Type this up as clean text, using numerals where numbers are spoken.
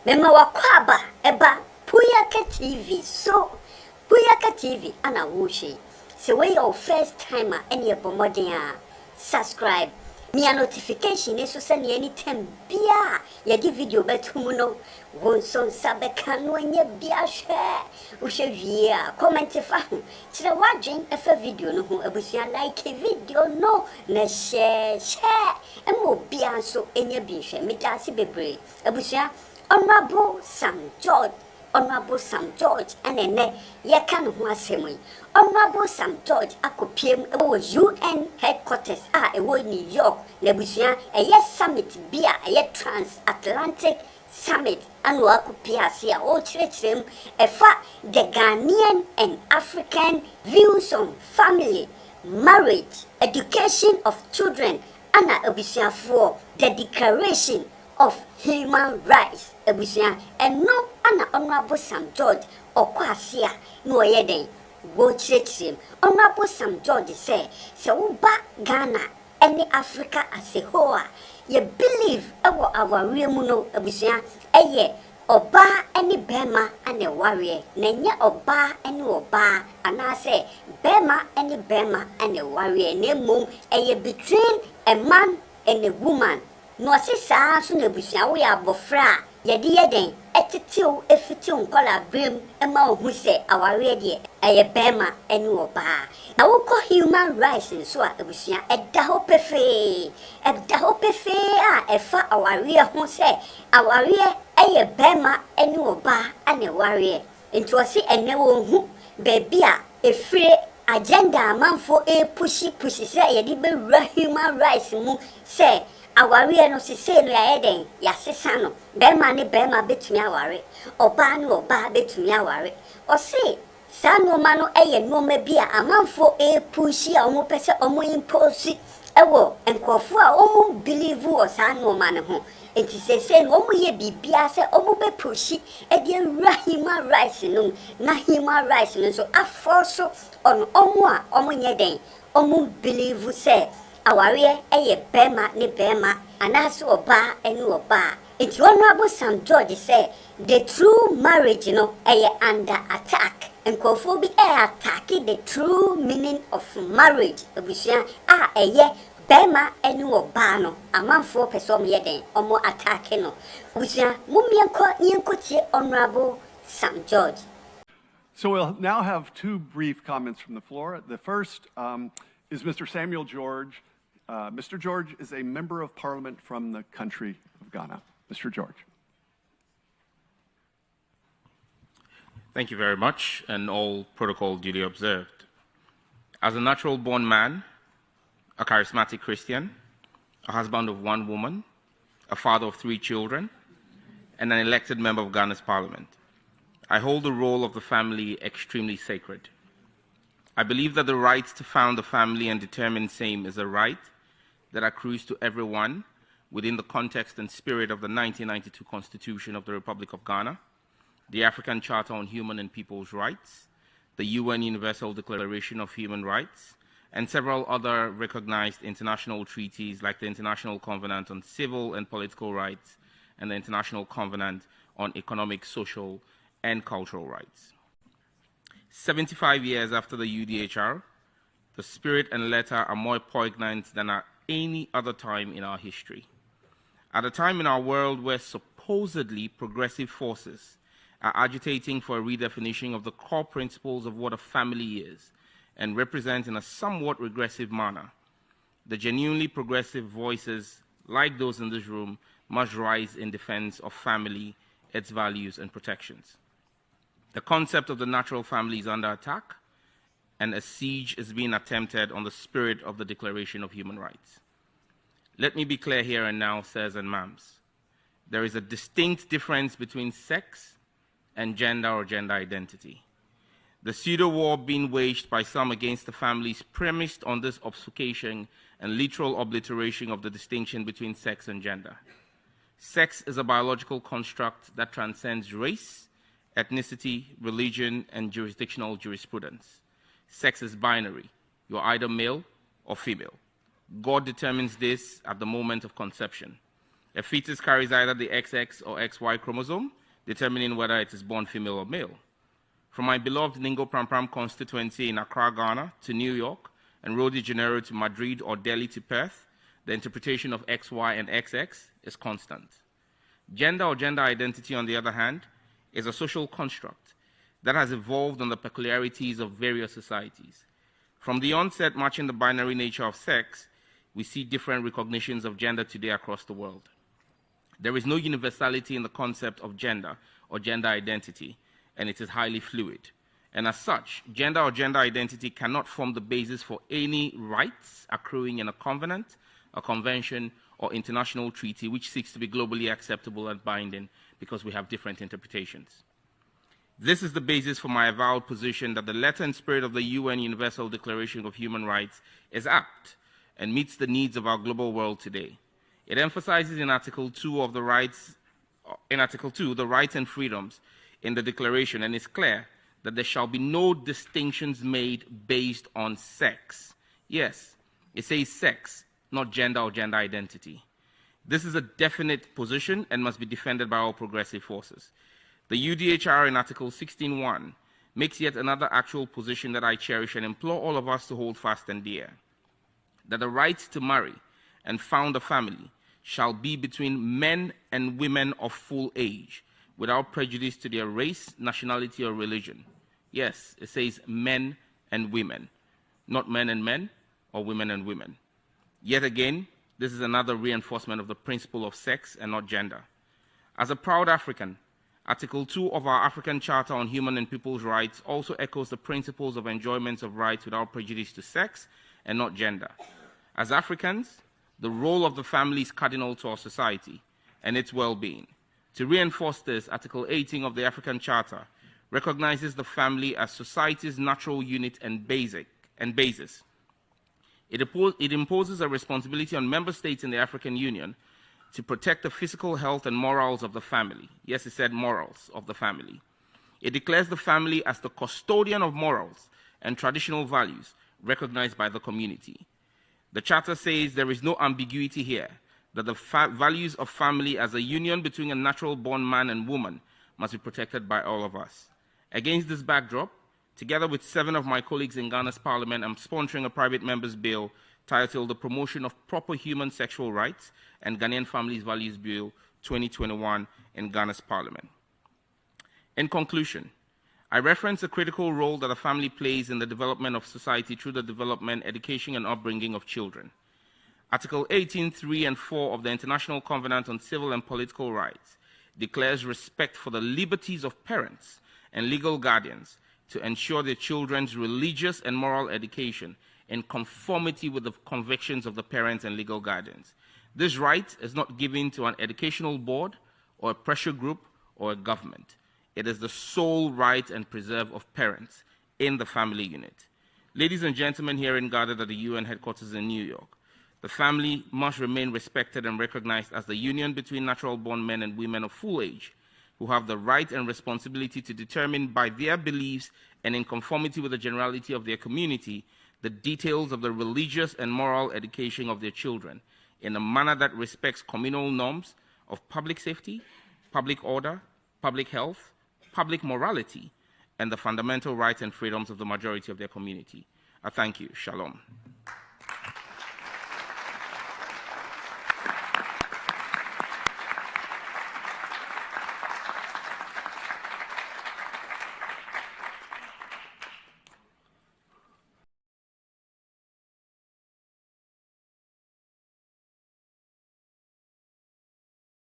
Mema wakwaba eba Puyaka TV. So Puyaka TV ana wushi. So when your first timer any abomoden subscribe. Me a notification is so send anytime bia ya di video betumu no wonson sabeka no anya bia share wo hwe wie a comment fa ho kire wadwen efa video no ho abusua like video no na share emo bia so enya bi hwe me da se bebre abusua Honorable Sam George and ye can who assemble. Honorable Sam George akopiem UN headquarters New York, Lebusia, a yes summit beer, a yet transatlantic summit, and wakupia sia o churchim, a fa the Ghanaian and African views on family, marriage, education of children, and abusia for the declaration of human rights. Ebusia and no ana Honorable Sam George or Kwasia no yeden go church him. Honorable Sam George say uba Ghana any Africa as a whole ye believe our real muno ebusia eye oba any bema and a warrior nenya oba any oba and I say bema any bema and a warrior name mum eye between a man and a woman no se sa so na ebusia we abofra yedi yeden etitiw efitiw kola brim ema ohu se aware de eye bema eni oba na woko human rights so a ebusia eda ho pefe a efa aware ho se aware eye bema eni oba ane ware enti osi ene wo hu baby a efire agenda amanfo pushi se yedi be human rights mu se aware no se no ya eden ya sesa no bema ne bema betumi aware oba ne oba betumi aware o se sa no ma no eye no ma bia amanfo pushi a omo pese omo impose ewo enkofo a omo believe o sa no ma ne ho enti se no omo ye bibia se omo be pushi e de human rights no na human rights no so aforso on omo a omo nyeden omo believe se aware eye bema ne bema anaso oba eni oba enti Honorable Sam George say the true marriage eye under attack enkofo bi attack the true meaning of marriage ebusia eye bema eni oba no amanfo person yeden omo attack no ebusia mumienko tie Honorable Sam George. So we'll now have two brief comments from the floor. The first is Mr. Samuel George. Mr. George is a member of parliament from the country of Ghana. Mr. George. Thank you very much, and all protocol duly observed. As a natural-born man, a charismatic Christian, a husband of one woman, a father of 3 children, and an elected member of Ghana's parliament, I hold the role of the family extremely sacred. I believe that the right to found a family and determine same is a right that accrues to everyone within the context and spirit of the 1992 Constitution of the Republic of Ghana, the African Charter on Human and People's Rights, the UN Universal Declaration of Human Rights, and several other recognized international treaties like the International Covenant on Civil and Political Rights and the International Covenant on Economic, Social, and Cultural Rights. 75 years after the UDHR, the spirit and letter are more poignant than at any other time in our history. At a time in our world where supposedly progressive forces are agitating for a redefinition of the core principles of what a family is and represent in a somewhat regressive manner, the genuinely progressive voices, like those in this room, must rise in defense of family, its values and protections. The concept of the natural family is under attack, and a siege is being attempted on the spirit of the Declaration of Human Rights. Let me be clear here and now, sirs and ma'ams. There is a distinct difference between sex and gender or gender identity. The pseudo-war being waged by some against the family is premised on this obfuscation and literal obliteration of the distinction between sex and gender. Sex is a biological construct that transcends race, ethnicity, religion, and jurisdictional jurisprudence. Sex is binary. You're either male or female. God determines this at the moment of conception. A fetus carries either the XX or XY chromosome, determining whether it is born female or male. From my beloved Ningo Prampram constituency in Accra, Ghana, to New York, and Rio de Janeiro to Madrid or Delhi to Perth, the interpretation of XY and XX is constant. Gender or gender identity, on the other hand, is a social construct that has evolved on the peculiarities of various societies. From the onset matching the binary nature of sex, we see different recognitions of gender today across the world. There is no universality in the concept of gender or gender identity, and it is highly fluid. And as such, gender or gender identity cannot form the basis for any rights accruing in a covenant, a convention, or international treaty which seeks to be globally acceptable and binding because we have different interpretations. This is the basis for my avowed position that the letter and spirit of the UN Universal Declaration of Human Rights is apt and meets the needs of our global world today. It emphasizes in Article 2 of the rights, the rights and freedoms in the declaration, and is clear that there shall be no distinctions made based on sex. Yes, it says sex, not gender or gender identity. This is a definite position and must be defended by all progressive forces. The UDHR in Article 16.1 makes yet another actual position that I cherish and implore all of us to hold fast and dear, that the right to marry and found a family shall be between men and women of full age, without prejudice to their race, nationality, or religion. Yes, it says men and women, not men and men or women and women. Yet again, this is another reinforcement of the principle of sex and not gender. As a proud African, Article 2 of our African Charter on Human and People's Rights also echoes the principles of enjoyment of rights without prejudice to sex and not gender. As Africans, the role of the family is cardinal to our society and its well-being. To reinforce this, Article 18 of the African Charter recognizes the family as society's natural unit and basis. It imposes a responsibility on member states in the African Union to protect the physical health and morals of the family. Yes, it said morals of the family. It declares the family as the custodian of morals and traditional values recognized by the community. The Charter says there is no ambiguity here, that the values of family as a union between a natural-born man and woman must be protected by all of us. Against this backdrop, together with 7 of my colleagues in Ghana's parliament, I'm sponsoring a private member's bill titled The Promotion of Proper Human Sexual Rights and Ghanaian Families Values Bill 2021 in Ghana's parliament. In conclusion, I reference the critical role that a family plays in the development of society through the development, education, and upbringing of children. Article 18.3 and 4 of the International Covenant on Civil and Political Rights declares respect for the liberties of parents and legal guardians to ensure their children's religious and moral education in conformity with the convictions of the parents and legal guardians. This right is not given to an educational board or a pressure group or a government. It is the sole right and preserve of parents in the family unit. Ladies and gentlemen here gathered at the UN headquarters in New York, the family must remain respected and recognized as the union between natural-born men and women of full age who have the right and responsibility to determine by their beliefs and in conformity with the generality of their community the details of the religious and moral education of their children in a manner that respects communal norms of public safety, public order, public health, public morality, and the fundamental rights and freedoms of the majority of their community. I thank you. Shalom.